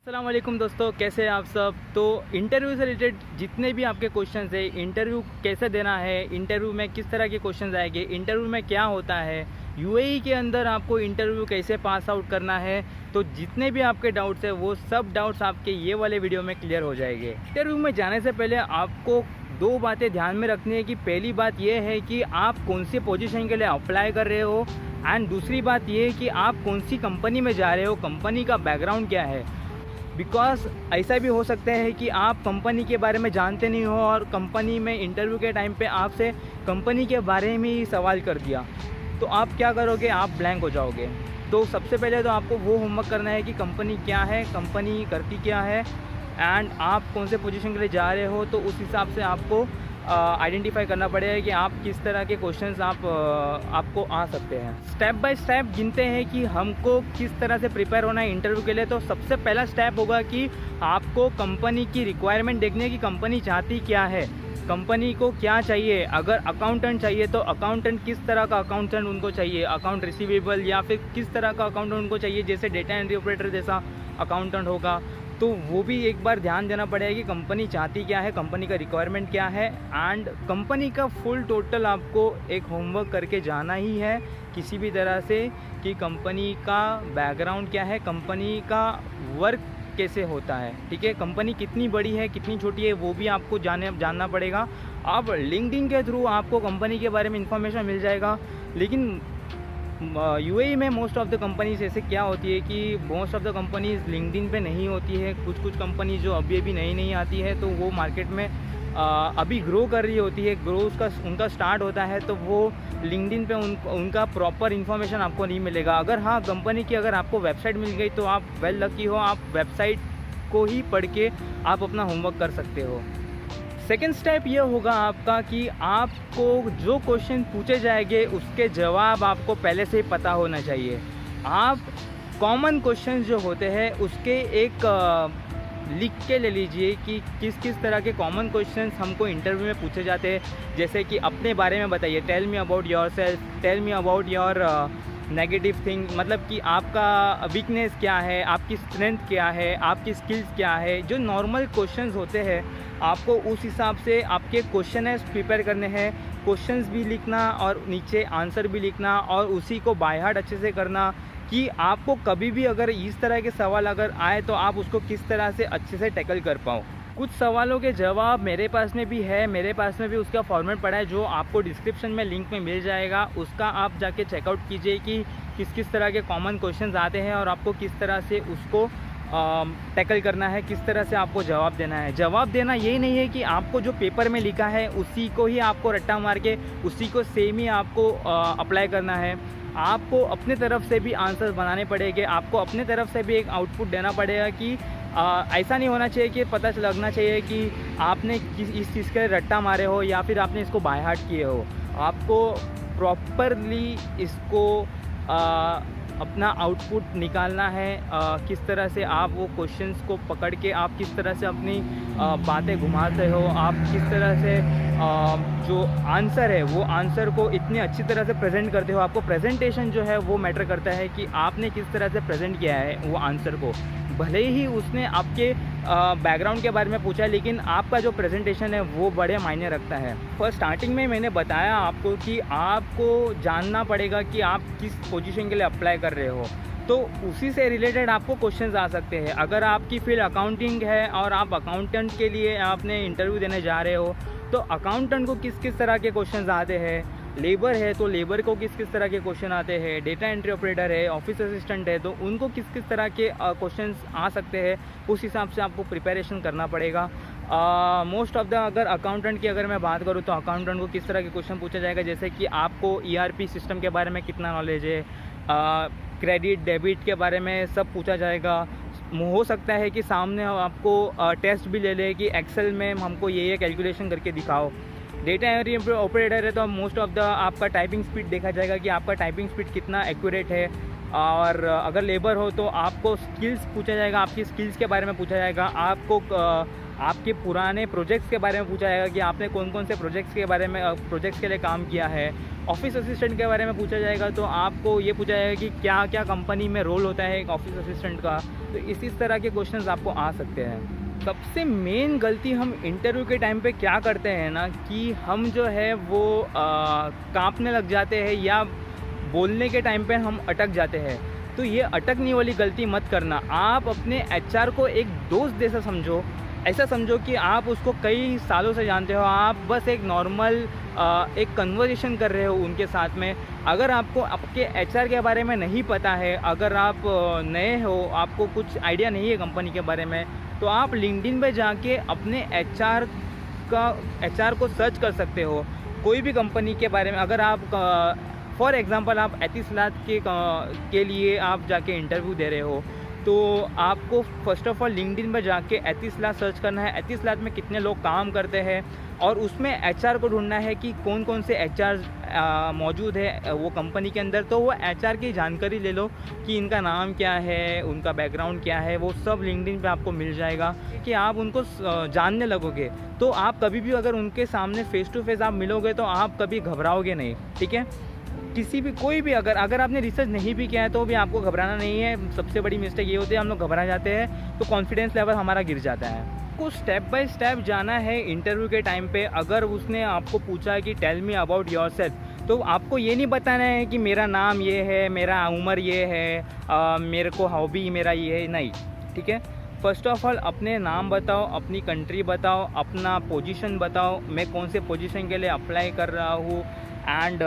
अस्सलाम वालेकुम दोस्तों, कैसे हैं आप सब। तो इंटरव्यू से रिलेटेड जितने भी आपके क्वेश्चंस है, इंटरव्यू कैसे देना है, इंटरव्यू में किस तरह के क्वेश्चंस आएंगे, इंटरव्यू में क्या होता है, यूएई के अंदर आपको इंटरव्यू कैसे पास आउट करना है, तो जितने भी आपके डाउट्स हैं वो सब डाउट्स आपके ये वाले वीडियो में क्लियर हो जाएंगे। इंटरव्यू में जाने से पहले आपको दो बातें ध्यान में रखनी है कि पहली बात ये है कि आप कौन सी पोजीशन के लिए अप्लाई कर रहे हो, एंड दूसरी बात ये है कि आप कौन सी कंपनी में जा रहे हो, कंपनी का बैकग्राउंड क्या है। बिकॉज ऐसा भी हो सकता है कि आप कंपनी के बारे में जानते नहीं हो और कंपनी में इंटरव्यू के टाइम पे आपसे कंपनी के बारे में ही सवाल कर दिया, तो आप क्या करोगे, आप ब्लैंक हो जाओगे। तो सबसे पहले तो आपको वो होमवर्क करना है कि कंपनी क्या है, कंपनी करती क्या है, एंड आप कौन से पोजीशन के लिए जा रहे हो। तो उस हिसाब से आपको आइडेंटिफाई करना पड़ेगा कि आप किस तरह के क्वेश्चंस आपको आ सकते हैं। स्टेप बाय स्टेप गिनते हैं कि हमको किस तरह से प्रिपेयर होना है इंटरव्यू के लिए। तो सबसे पहला स्टेप होगा कि आपको कंपनी की रिक्वायरमेंट देखनी है कि कंपनी चाहती क्या है, कंपनी को क्या चाहिए। अगर अकाउंटेंट चाहिए तो अकाउंटेंट किस तरह का अकाउंटेंट उनको चाहिए, अकाउंट रिसीवेबल या फिर किस तरह का अकाउंटेंट उनको चाहिए, जैसे डेटा एंट्री ऑपरेटर जैसा अकाउंटेंट होगा। तो वो भी एक बार ध्यान देना पड़ेगा कि कंपनी चाहती क्या है, कंपनी का रिक्वायरमेंट क्या है, एंड कंपनी का फुल टोटल आपको एक होमवर्क करके जाना ही है किसी भी तरह से कि कंपनी का बैकग्राउंड क्या है, कंपनी का वर्क कैसे होता है। ठीक है, कंपनी कितनी बड़ी है कितनी छोटी है वो भी आपको जानना पड़ेगा। अब लिंक्डइन के थ्रू आपको कंपनी के बारे में इंफॉर्मेशन मिल जाएगा, लेकिन यूएई में मोस्ट ऑफ द कंपनीज ऐसे क्या होती है कि most of the companies LinkedIn पे नहीं होती है। कुछ कंपनी जो अभी नई आती है तो वो मार्केट में अभी ग्रो कर रही होती है, ग्रो उनका स्टार्ट होता है, तो वो लिंक्डइन पे उनका प्रॉपर इन्फॉर्मेशन आपको नहीं मिलेगा। अगर हाँ कंपनी की अगर आपको वेबसाइट मिल गई तो आप वेल लकी हो, आप वेबसाइट को ही पढ़ के आप अपना होमवर्क कर सकते हो। सेकेंड स्टेप ये होगा आपका कि आपको जो क्वेश्चन पूछे जाएंगे उसके जवाब आपको पहले से ही पता होना चाहिए। आप कॉमन क्वेश्चन जो होते हैं उसके एक लिख के ले लीजिए कि किस किस तरह के कॉमन क्वेश्चंस हमको इंटरव्यू में पूछे जाते हैं। जैसे कि अपने बारे में बताइए, tell me about yourself, tell me about your negative thing, मतलब कि आपका वीकनेस क्या है, आपकी स्ट्रेंथ क्या है, आपकी स्किल्स क्या है। जो नॉर्मल क्वेश्चंस होते हैं आपको उस हिसाब से आपके क्वेश्चन प्रिपेयर करने हैं, क्वेश्चंस भी लिखना और नीचे आंसर भी लिखना और उसी को बाय हार्ट अच्छे से करना कि आपको कभी भी अगर इस तरह के सवाल अगर आए तो आप उसको किस तरह से अच्छे से टैकल कर पाओ। कुछ सवालों के जवाब मेरे पास में भी है, मेरे पास में भी उसका फॉर्मेट पड़ा है जो आपको डिस्क्रिप्शन में लिंक में मिल जाएगा। उसका आप जाके चेकआउट कीजिए कि किस किस तरह के कॉमन क्वेश्चंस आते हैं और आपको किस तरह से उसको टैकल करना है, किस तरह से आपको जवाब देना है। जवाब देना ये नहीं है कि आपको जो पेपर में लिखा है उसी को ही आपको रट्टा मार के उसी को सेम ही आपको अप्लाई करना है। आपको अपने तरफ से भी आंसर बनाने पड़ेंगे, आपको अपने तरफ से भी एक आउटपुट देना पड़ेगा कि ऐसा नहीं होना चाहिए कि पता लगना चाहिए कि आपने इस चीज़ के रट्टा मारे हो या फिर आपने इसको बाय हार्ट किए हो। आपको प्रॉपरली इसको अपना आउटपुट निकालना है, किस तरह से आप वो क्वेश्चंस को पकड़ के आप किस तरह से अपनी बातें घुमाते हो, आप किस तरह से जो आंसर है वो आंसर को इतनी अच्छी तरह से प्रेजेंट करते हो। आपको प्रेजेंटेशन जो है वो मैटर करता है कि आपने किस तरह से प्रेजेंट किया है वो आंसर को। भले ही उसने आपके बैकग्राउंड के बारे में पूछा, लेकिन आपका जो प्रेजेंटेशन है वो बड़े मायने रखता है। फर्स्ट स्टार्टिंग में मैंने बताया आपको कि आपको जानना पड़ेगा कि आप किस पोजीशन के लिए अप्लाई कर रहे हो, तो उसी से रिलेटेड आपको क्वेश्चंस आ सकते हैं। अगर आपकी फील्ड अकाउंटिंग है और आप अकाउंटेंट के लिए आपने इंटरव्यू देने जा रहे हो तो अकाउंटेंट को किस किस तरह के क्वेश्चंस आते हैं, लेबर है तो लेबर को किस किस तरह के क्वेश्चन आते हैं, डेटा एंट्री ऑपरेटर है, ऑफिस असिस्टेंट है तो उनको किस किस तरह के क्वेश्चंस आ सकते हैं, उस हिसाब से आपको प्रिपरेशन करना पड़ेगा। मोस्ट ऑफ द अगर अकाउंटेंट की अगर मैं बात करूँ तो अकाउंटेंट को किस तरह के क्वेश्चन पूछा जाएगा, जैसे कि आपको ईआरपी सिस्टम के बारे में कितना नॉलेज है, क्रेडिट डेबिट के बारे में सब पूछा जाएगा। हो सकता है कि सामने आपको टेस्ट भी ले ले कि एक्सेल में हमको ये कैलकुलेशन करके दिखाओ। डेटा एंट्री ऑपरेटर है तो मोस्ट ऑफ द आपका टाइपिंग स्पीड देखा जाएगा कि आपका टाइपिंग स्पीड कितना एक्यूरेट है। और अगर लेबर हो तो आपको स्किल्स पूछा जाएगा, आपकी स्किल्स के बारे में पूछा जाएगा, आपको आपके पुराने प्रोजेक्ट्स के बारे में पूछा जाएगा कि आपने कौन कौन से प्रोजेक्ट्स के लिए काम किया है। ऑफिस असिस्टेंट के बारे में पूछा जाएगा तो आपको ये पूछा जाएगा कि क्या क्या कंपनी में रोल होता है एक ऑफिस असिस्टेंट का। तो इस तरह के क्वेश्चंस आपको आ सकते हैं। सबसे मेन गलती हम इंटरव्यू के टाइम पे क्या करते हैं ना कि हम जो है वो कांपने लग जाते हैं या बोलने के टाइम पे हम अटक जाते हैं। तो ये अटकने वाली गलती मत करना। आप अपने एचआर को एक दोस्त जैसा समझो, ऐसा समझो कि आप उसको कई सालों से जानते हो, आप बस एक नॉर्मल एक कन्वर्सेशन कर रहे हो उनके साथ में। अगर आपको आपके एचआर के बारे में नहीं पता है, अगर आप नए हो, आपको कुछ आइडिया नहीं है कंपनी के बारे में, तो आप लिंक्डइन पे जाके अपने एचआर को सर्च कर सकते हो। कोई भी कंपनी के बारे में अगर आप फॉर एग्ज़ाम्पल आप एतिसलात के लिए आप जाके इंटरव्यू दे रहे हो, तो आपको फ़र्स्ट ऑफ़ ऑल लिंक्डइन पर जाके एतिसलात सर्च करना है। एतिसलात में कितने लोग काम करते हैं और उसमें एचआर को ढूंढना है कि कौन कौन से एचआर मौजूद है वो कंपनी के अंदर। तो वो एचआर की जानकारी ले लो कि इनका नाम क्या है, उनका बैकग्राउंड क्या है, वो सब लिंक्डइन पे आपको मिल जाएगा कि आप उनको जानने लगोगे। तो आप कभी भी अगर उनके सामने फ़ेस टू फेस आप मिलोगे तो आप कभी घबराओगे नहीं, ठीक है। किसी भी कोई भी अगर आपने रिसर्च नहीं भी किया है तो भी आपको घबराना नहीं है। सबसे बड़ी मिस्टेक ये होती है हम लोग घबरा जाते हैं तो कॉन्फिडेंस लेवल हमारा गिर जाता है। को स्टेप बाय स्टेप जाना है इंटरव्यू के टाइम पे। अगर उसने आपको पूछा कि टेल मी अबाउट योरसेल्फ, तो आपको ये नहीं बताना है कि मेरा नाम ये है, मेरा उम्र ये है, मेरे को हॉबी मेरा ये है, नहीं, ठीक है। फर्स्ट ऑफ ऑल अपने नाम बताओ, अपनी कंट्री बताओ, अपना पोजीशन बताओ, मैं कौन से पोजीशन के लिए अप्लाई कर रहा हूँ, एंड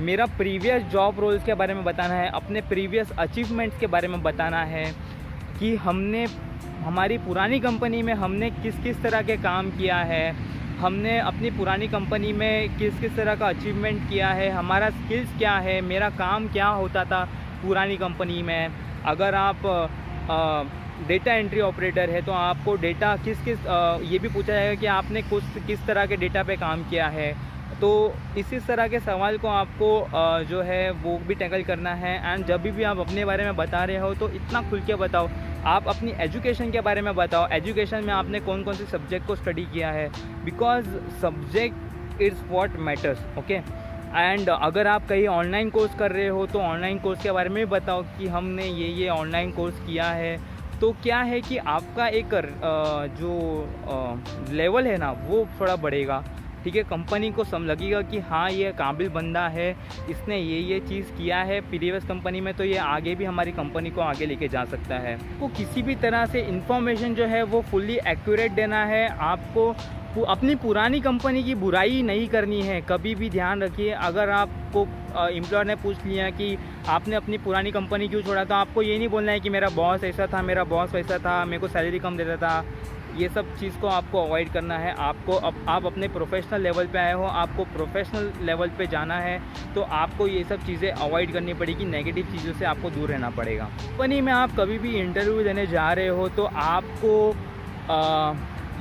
मेरा प्रीवियस जॉब रोल्स के बारे में बताना है, अपने प्रीवियस अचीवमेंट्स के बारे में बताना है कि हमारी पुरानी कंपनी में हमने किस किस तरह के काम किया है, हमने अपनी पुरानी कंपनी में किस किस तरह का अचीवमेंट किया है, हमारा स्किल्स क्या है, मेरा काम क्या होता था पुरानी कंपनी में। अगर आप डेटा एंट्री ऑपरेटर है तो आपको डेटा ये भी पूछा जाएगा कि आपने किस तरह के डेटा पे काम किया है। तो इसी तरह के सवाल को आपको जो है वो भी टैकल करना है। एंड जब भी आप अपने बारे में बता रहे हो तो इतना खुल के बताओ। आप अपनी एजुकेशन के बारे में बताओ, एजुकेशन में आपने कौन कौन से सब्जेक्ट को स्टडी किया है, because subject is what matters, okay. And अगर आप कहीं ऑनलाइन कोर्स कर रहे हो तो ऑनलाइन कोर्स के बारे में बताओ कि हमने ये ऑनलाइन कोर्स किया है। तो क्या है कि आपका एक जो लेवल है ना वो थोड़ा बढ़ेगा, ठीक है। कंपनी को लगेगा कि हाँ ये काबिल बंदा है, इसने ये चीज़ किया है प्रीवियस कंपनी में, तो ये आगे भी हमारी कंपनी को आगे लेके जा सकता है। तो किसी भी तरह से इन्फॉर्मेशन जो है वो फुल्ली एक्यूरेट देना है। आपको अपनी पुरानी कंपनी की बुराई नहीं करनी है, कभी भी ध्यान रखिए। अगर आपको एम्प्लॉयर ने पूछ लिया कि आपने अपनी पुरानी कंपनी क्यों छोड़ा, तो आपको ये नहीं बोलना है कि मेरा बॉस ऐसा था, मेरा बॉस वैसा था, मेरे को सैलरी कम देता था। ये सब चीज़ को आपको अवॉइड करना है। आप अपने प्रोफेशनल लेवल पे आए हो, आपको प्रोफेशनल लेवल पे जाना है, तो आपको ये सब चीज़ें अवॉइड करनी पड़ेगी। नेगेटिव चीज़ों से आपको दूर रहना पड़ेगा। कंपनी में आप कभी भी इंटरव्यू देने जा रहे हो तो आपको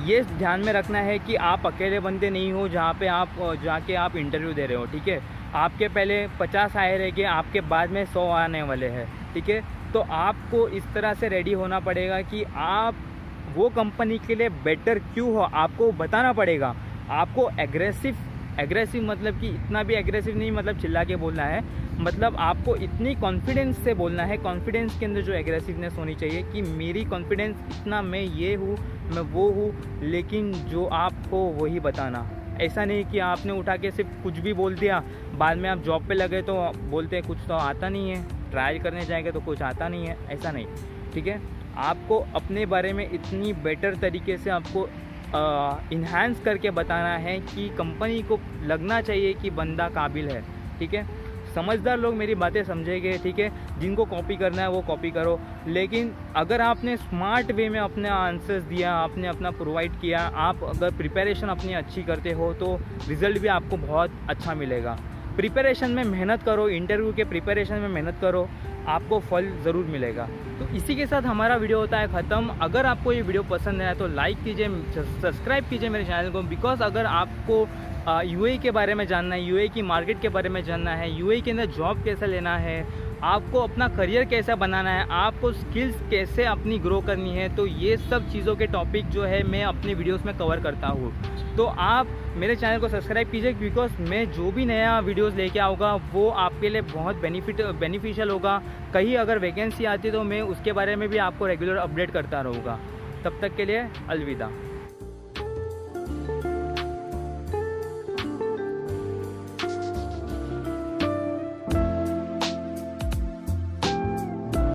ये ध्यान में रखना है कि आप अकेले बंदे नहीं हो जहाँ पे आप जाके आप इंटरव्यू दे रहे हो, ठीक है। आपके पहले 50 आए रहेंगे, आपके बाद में 100 आने वाले हैं, ठीक है। तो आपको इस तरह से रेडी होना पड़ेगा कि आप वो कंपनी के लिए बेटर क्यों हो, आपको बताना पड़ेगा। आपको एग्रेसिव मतलब कि इतना भी एग्रेसिव नहीं, मतलब चिल्ला के बोलना है, मतलब आपको इतनी कॉन्फिडेंस से बोलना है। कॉन्फिडेंस के अंदर जो एग्रेसिवनेस होनी चाहिए कि मेरी कॉन्फिडेंस इतना, मैं ये हूँ, मैं वो हूँ, लेकिन जो आपको वही बताना। ऐसा नहीं कि आपने उठा के सिर्फ कुछ भी बोल दिया, बाद में आप जॉब पे लगे तो बोलते हैं कुछ तो आता नहीं है, ट्रायल करने जाएंगे तो कुछ आता नहीं है, ऐसा नहीं, ठीक है। आपको अपने बारे में इतनी बेटर तरीके से आपको इन्हांस करके बताना है कि कंपनी को लगना चाहिए कि बंदा काबिल है, ठीक है। समझदार लोग मेरी बातें समझेंगे, ठीक है। जिनको कॉपी करना है वो कॉपी करो, लेकिन अगर आपने स्मार्ट वे में अपने आंसर्स दिया, आपने अपना प्रोवाइड किया, आप अगर प्रिपरेशन अपनी अच्छी करते हो तो रिज़ल्ट भी आपको बहुत अच्छा मिलेगा। प्रिपरेशन में मेहनत करो, इंटरव्यू के प्रिपरेशन में मेहनत करो, आपको फल ज़रूर मिलेगा। तो इसी के साथ हमारा वीडियो होता है ख़त्म। अगर आपको ये वीडियो पसंद आया तो लाइक कीजिए, सब्सक्राइब कीजिए मेरे चैनल को, बिकॉज अगर आपको यूएई के बारे में जानना है, यूएई की मार्केट के बारे में जानना है, यूएई के अंदर जॉब कैसे लेना है, आपको अपना करियर कैसा बनाना है, आपको स्किल्स कैसे अपनी ग्रो करनी है, तो ये सब चीज़ों के टॉपिक जो है मैं अपने वीडियोस में कवर करता हूँ। तो आप मेरे चैनल को सब्सक्राइब कीजिए, बिकॉज मैं जो भी नया वीडियोस लेके आऊँगा वो आपके लिए बहुत बेनिफिशियल होगा। कहीं अगर वैकेंसी आती तो मैं उसके बारे में भी आपको रेगुलर अपडेट करता रहूँगा। तब तक के लिए अलविदा।